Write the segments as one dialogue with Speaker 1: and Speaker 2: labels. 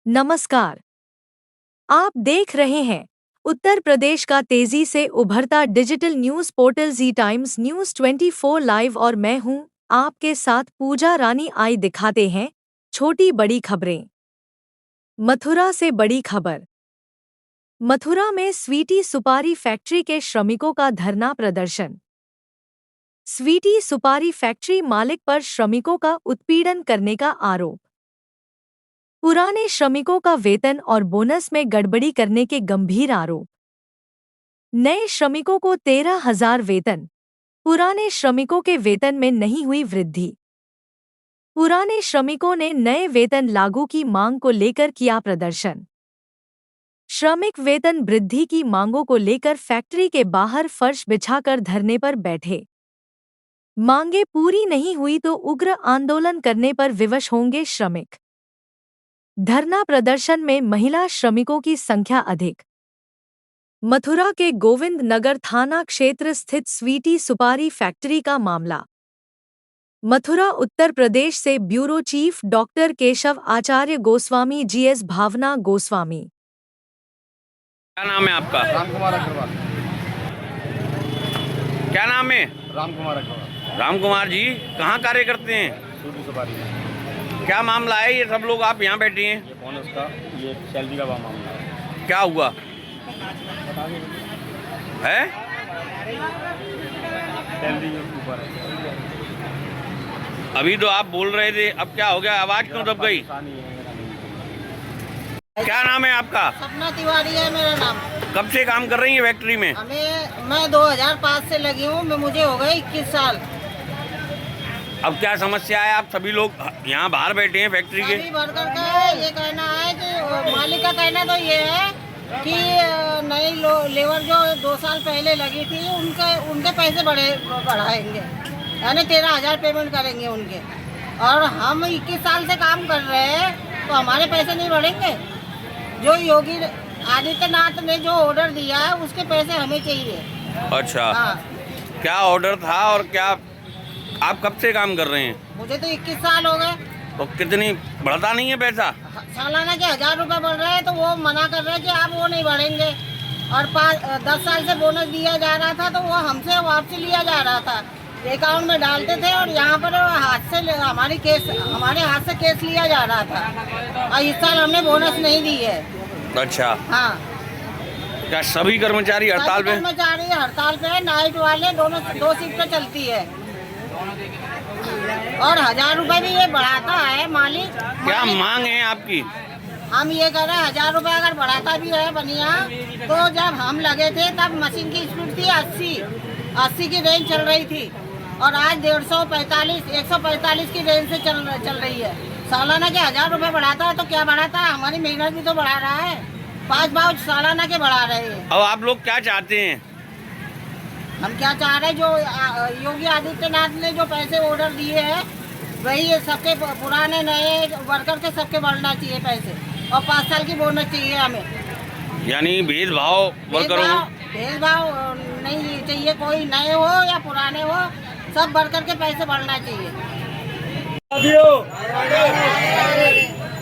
Speaker 1: नमस्कार। आप देख रहे हैं उत्तर प्रदेश का तेजी से उभरता डिजिटल न्यूज पोर्टल जी टाइम्स न्यूज 24 लाइव और मैं हूं आपके साथ पूजा रानी। आई दिखाते हैं छोटी बड़ी खबरें। मथुरा से बड़ी खबर। मथुरा में स्वीटी सुपारी फैक्ट्री के श्रमिकों का धरना प्रदर्शन। स्वीटी सुपारी फैक्ट्री मालिक पर श्रमिकों का उत्पीड़न करने का आरोप। पुराने श्रमिकों का वेतन और बोनस में गड़बड़ी करने के गंभीर आरोप। नए श्रमिकों को 13,000 वेतन, पुराने श्रमिकों के वेतन में नहीं हुई वृद्धि। पुराने श्रमिकों ने नए वेतन लागू की मांग को लेकर किया प्रदर्शन। श्रमिक वेतन वृद्धि की मांगों को लेकर फैक्ट्री के बाहर फर्श बिछाकर धरने पर बैठे। मांगे पूरी नहीं हुई तो उग्र आंदोलन करने पर विवश होंगे श्रमिक। धरना प्रदर्शन में महिला श्रमिकों की संख्या अधिक। मथुरा के गोविंद नगर थाना क्षेत्र स्थित स्वीटी सुपारी फैक्ट्री का मामला। मथुरा उत्तर प्रदेश से ब्यूरो चीफ डॉक्टर केशव आचार्य गोस्वामी जीएस भावना गोस्वामी।
Speaker 2: क्या नाम है आपका?
Speaker 3: रामकुमार अग्रवाल।
Speaker 2: क्या नाम है?
Speaker 3: रामकुमार अग्रवाल।
Speaker 2: रामकुमार जी कहाँ कार्य करते हैं?
Speaker 3: स्वीटी सुपारी में।
Speaker 2: क्या मामला है? ये सब लोग आप यहाँ बैठे हैं,
Speaker 3: ये बोनस का, ये सैलरी का मामला है।
Speaker 2: क्या हुआ है?
Speaker 3: सैलरी के ऊपर है।
Speaker 2: अभी तो आप बोल रहे थे, अब क्या हो गया? आवाज क्यों दब गई? क्या नाम है आपका?
Speaker 4: सपना तिवारी है मेरा नाम।
Speaker 2: कब से काम कर रही है फैक्ट्री में?
Speaker 4: मैं 2005 से लगी हूँ। मुझे हो गए 21 साल।
Speaker 2: अब क्या समस्या है? आप सभी लोग यहाँ बाहर बैठे हैं फैक्ट्री के।
Speaker 4: सभी वर्कर का ये कहना है कि मालिक का कहना तो ये है कि नई लेबर जो 2 साल पहले लगी थी उनके पैसे बढ़ाएंगे, यानी 13,000 पेमेंट करेंगे उनके। और हम 21 साल से काम कर रहे हैं तो हमारे पैसे नहीं बढ़ेंगे। जो योगी आदित्यनाथ ने जो ऑर्डर दिया है उसके पैसे हमें चाहिए।
Speaker 2: अच्छा,
Speaker 4: हाँ।
Speaker 2: क्या ऑर्डर था और क्या आप कब से काम कर रहे हैं?
Speaker 4: मुझे तो 21 साल हो गए।
Speaker 2: तो कितनी बढ़ता नहीं है पैसा?
Speaker 4: सालाना के 1,000 रुपये बढ़ रहे हैं तो वो मना कर रहे हैं कि आप वो नहीं बढ़ेंगे। और 10 साल से बोनस दिया जा रहा था तो वो हमसे वापसी लिया जा रहा था, अकाउंट में डालते थे और यहाँ पर हमारे हाथ से केस लिया जा रहा था। और इस साल हमने बोनस नहीं दी है।
Speaker 2: अच्छा,
Speaker 4: हाँ।
Speaker 2: क्या सभी कर्मचारी हड़ताल पे?
Speaker 4: कर्मचारी हड़ताल पे है। नाइट वाले दोनों 2 शिफ्ट पे चलती है। और 1,000 रुपए भी ये बढ़ाता है मालिक।
Speaker 2: क्या मांग है आपकी?
Speaker 4: हम ये कह रहे हैं 1,000 रुपए अगर बढ़ाता भी है बनिया, तो जब हम लगे थे तब मशीन की स्पीड थी 80 की रेंज चल रही थी और आज 145 की रेंज से चल रही है। सालाना के 1,000 रुपए बढ़ाता है तो क्या बढ़ाता है? हमारी मेहनत भी तो बढ़ा रहा है। 5 भाव सालाना के बढ़ा रहे हैं।
Speaker 2: अब आप लोग क्या चाहते हैं?
Speaker 4: हम क्या चाह रहे हैं, जो योगी आदित्यनाथ ने जो पैसे ऑर्डर दिए हैं वही सबके पुराने नए वर्कर के सबके बढ़ना चाहिए पैसे। और 5 साल की बोनस चाहिए हमें।
Speaker 2: यानी भेदभाव वर्करों को?
Speaker 4: भेदभाव नहीं चाहिए, कोई नए हो या पुराने हो, सब वर्कर के पैसे बढ़ना चाहिए।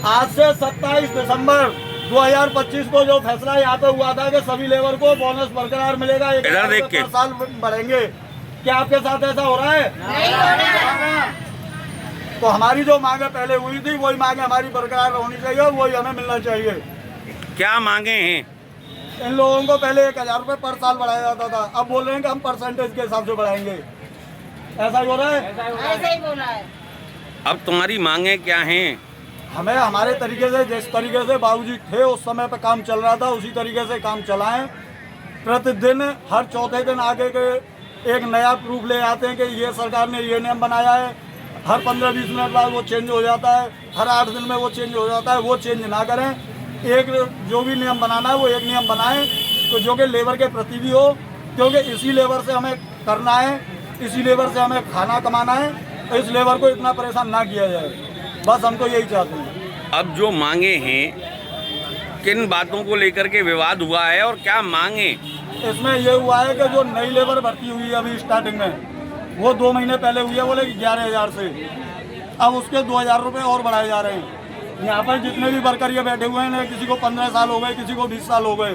Speaker 5: आज से 27 दिसंबर 2025 को जो फैसला यहाँ पे हुआ था कि सभी लेबर को बोनस बरकरार मिलेगा, 1,000 साल बढ़ेंगे, क्या आपके साथ ऐसा हो रहा है?
Speaker 4: नहीं हो रहा है।
Speaker 5: तो हमारी जो मांगे पहले हुई थी वही मांगे हमारी बरकरार होनी चाहिए और वही हमें मिलना चाहिए।
Speaker 2: क्या मांगे हैं?
Speaker 5: इन लोगों को पहले 1,000 रुपये पर साल बढ़ाया जाता था, अब बोल रहे हैं कि हम परसेंटेज के हिसाब से बढ़ाएंगे। ऐसा ही हो रहा है?
Speaker 4: ऐसा ही बोला है।
Speaker 2: अब तुम्हारी मांगे क्या हैं?
Speaker 5: हमें हमारे तरीके से, जिस तरीके से बाबूजी थे उस समय पे काम चल रहा था उसी तरीके से काम चलाएं। प्रतिदिन हर चौथे दिन आगे के एक नया प्रूफ ले आते हैं कि ये सरकार ने ये नियम बनाया है। हर 15-20 मिनट बाद वो चेंज हो जाता है, हर 8 दिन में वो चेंज हो जाता है। वो चेंज ना करें, एक जो भी नियम बनाना है वो एक नियम बनाएं तो जो कि लेबर के प्रति भी हो, क्योंकि इसी लेबर से हमें करना है, इसी लेबर से हमें खाना कमाना है। तो इस लेबर को इतना परेशान ना किया जाए, बस हम तो यही चाहते हैं।
Speaker 2: अब जो मांगे हैं किन बातों को लेकर के विवाद हुआ है और क्या मांगे?
Speaker 5: इसमें ये हुआ है कि जो नई लेबर भर्ती हुई है अभी स्टार्टिंग में, वो 2 महीने पहले हुई है, बोले 11,000 से, अब उसके 2,000 रुपये और बढ़ाए जा रहे हैं। यहाँ पर जितने भी वर्कर ये बैठे हुए हैं, किसी को 15 साल हो गए, किसी को 20 साल हो गए,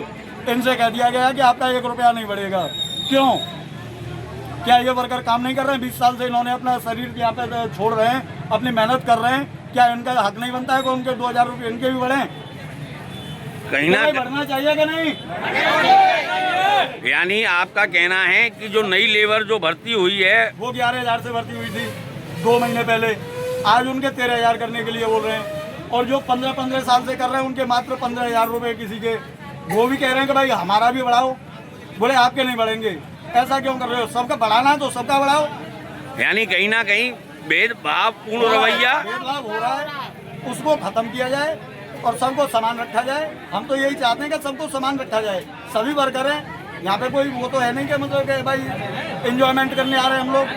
Speaker 5: इनसे कह दिया गया कि आपका 1 रुपया नहीं बढ़ेगा। क्यों? क्या ये वर्कर काम नहीं कर रहे हैं? 20 साल से इन्होंने अपना शरीर यहाँ पे छोड़ रहे हैं, अपनी मेहनत कर रहे हैं। क्या इनका हक नहीं बनता है कि उनके 2000 रुपये इनके भी बढ़े?
Speaker 2: कहीं ना
Speaker 5: बढ़ना चाहिए कि नहीं?
Speaker 2: यानी आपका कहना है कि जो नई लेबर जो भर्ती हुई है
Speaker 5: वो 11,000 से भर्ती हुई थी 2 महीने पहले, आज उनके 13,000 करने के लिए बोल रहे हैं। और जो 15-15 साल से कर रहे हैं उनके मात्र 15,000 रुपये किसी के, वो भी कह रहे हैं कि भाई हमारा भी बढ़ाओ। बोले आपके नहीं बढ़ेंगे। ऐसा क्यों कर रहे हो? सबका बढ़ाना है तो सबका बढ़ाओ।
Speaker 2: यानी कहीं ना कहीं भेदभाव पूर्ण रवैया
Speaker 5: भेदभाव हो रहा है, उसको खत्म किया जाए और सबको समान रखा जाए। हम तो यही चाहते हैं कि सबको समान रखा जाए। सभी वर्कर हैं यहाँ पे, कोई वो तो है नहीं कि मतलब कि भाई एंजॉयमेंट करने आ रहे हैं हम लोग।